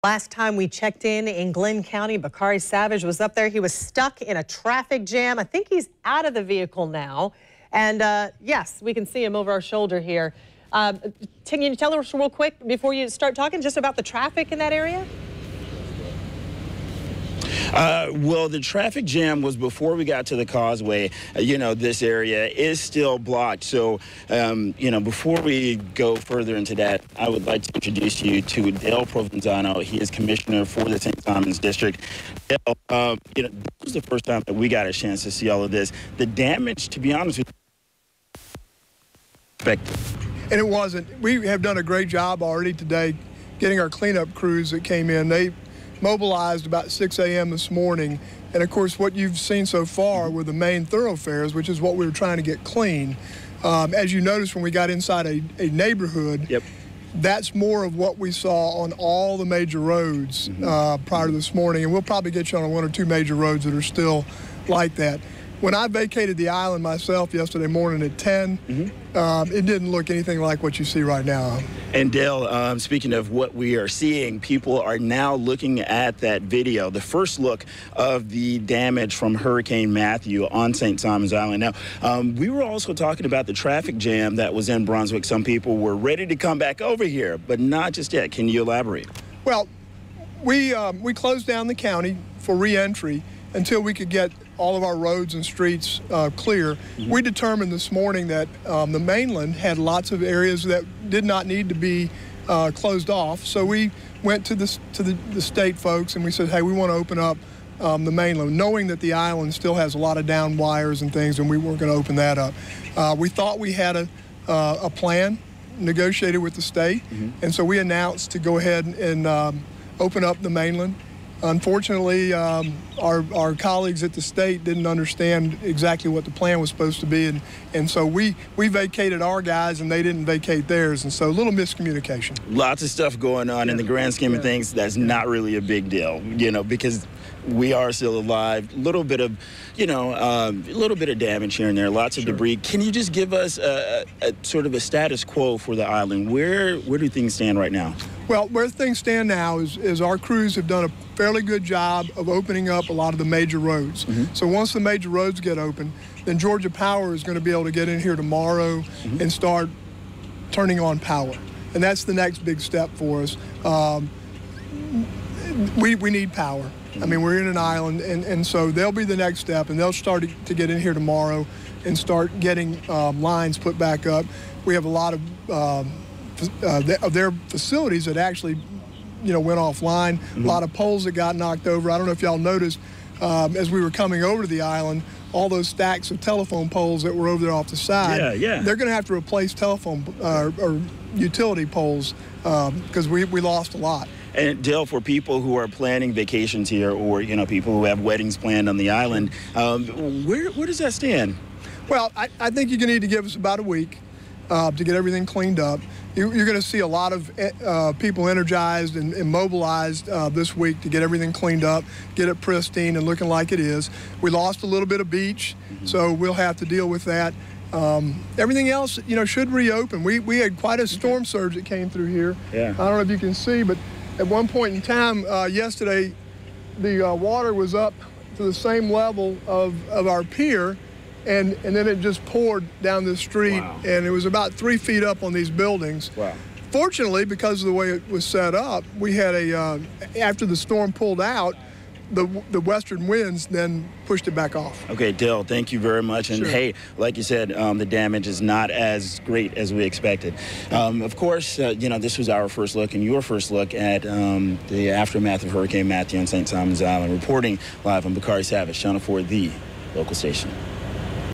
Last time we checked in Glynn County, Bakari Savage was up there. He was stuck in a traffic jam. I think he's out of the vehicle now. And yes, we can see him over our shoulder here. Can you tell us real quick before you start talking just about the traffic in that area? Well, the traffic jam was before we got to the causeway. This area is still blocked. So, before we go further into that, I would like to introduce you to Dale Provenzano. He is commissioner for the St. Simons District. Dale, this was the first time that we got a chance to see all of this. The damage, to be honest with you, and it wasn't. We have done a great job already today getting our cleanup crews that came in. They mobilized about 6 a.m. this morning, and of course what you've seen so far were the main thoroughfares, which is what we were trying to get clean. As you noticed when we got inside a neighborhood, yep, that's more of what we saw on all the major roads prior to this morning, and we'll probably get you on one or two major roads that are still like that. When I vacated the island myself yesterday morning at 10, it didn't look anything like what you see right now. And Dale, speaking of what we are seeing, people are now looking at that video, the first look of the damage from Hurricane Matthew on St. Simons Island. Now, we were also talking about the traffic jam that was in Brunswick. Some people were ready to come back over here, but not just yet. Can you elaborate? Well, we closed down the county for reentry until we could get all of our roads and streets clear. We determined this morning that the mainland had lots of areas that did not need to be closed off. So we went to the state folks and we said, hey, we want to open up the mainland, knowing that the island still has a lot of down wires and things, and we weren't going to open that up. We thought we had a plan negotiated with the state, and so we announced to go ahead and open up the mainland. Unfortunately, our colleagues at the state didn't understand exactly what the plan was supposed to be, and so we vacated our guys and they didn't vacate theirs, and so a little miscommunication. Lots of stuff going on in the grand scheme of things. That's not really a big deal, because we are still alive. A little bit of, damage here and there, lots of debris. Can you just give us a sort of a status quo for the island? Where do things stand right now? Well, where things stand now is our crews have done a fairly good job of opening up a lot of the major roads. So once the major roads get open, then Georgia Power is going to be able to get in here tomorrow and start turning on power. And that's the next big step for us. We need power. I mean, we're in an island, and so they'll be the next step, and they'll start to get in here tomorrow and start getting lines put back up. We have a lot of their facilities that actually, went offline. A lot of poles that got knocked over. I don't know if y'all noticed as we were coming over to the island, all those stacks of telephone poles that were over there off the side. Yeah. They're going to have to replace telephone or utility poles because we lost a lot. And Dale, for people who are planning vacations here, or people who have weddings planned on the island, where does that stand? Well, I think you're going to need to give us about a week to get everything cleaned up. You're going to see a lot of people energized and mobilized this week to get everything cleaned up, get it pristine and looking like it is. We lost a little bit of beach, so we'll have to deal with that. Everything else, should reopen. We had quite a storm surge that came through here. Yeah. I don't know if you can see, but at one point in time yesterday, the water was up to the same level of our pier, and then it just poured down the street. Wow. And it was about 3 feet up on these buildings. Wow. Fortunately, because of the way it was set up, we had after the storm pulled out, the western winds then pushed it back off. Okay, Dale, thank you very much. And hey, like you said, the damage is not as great as we expected. Of course, this was our first look and your first look at the aftermath of Hurricane Matthew on St. Simons Island. Reporting live on Bakari Savage, Channel 4, the local station.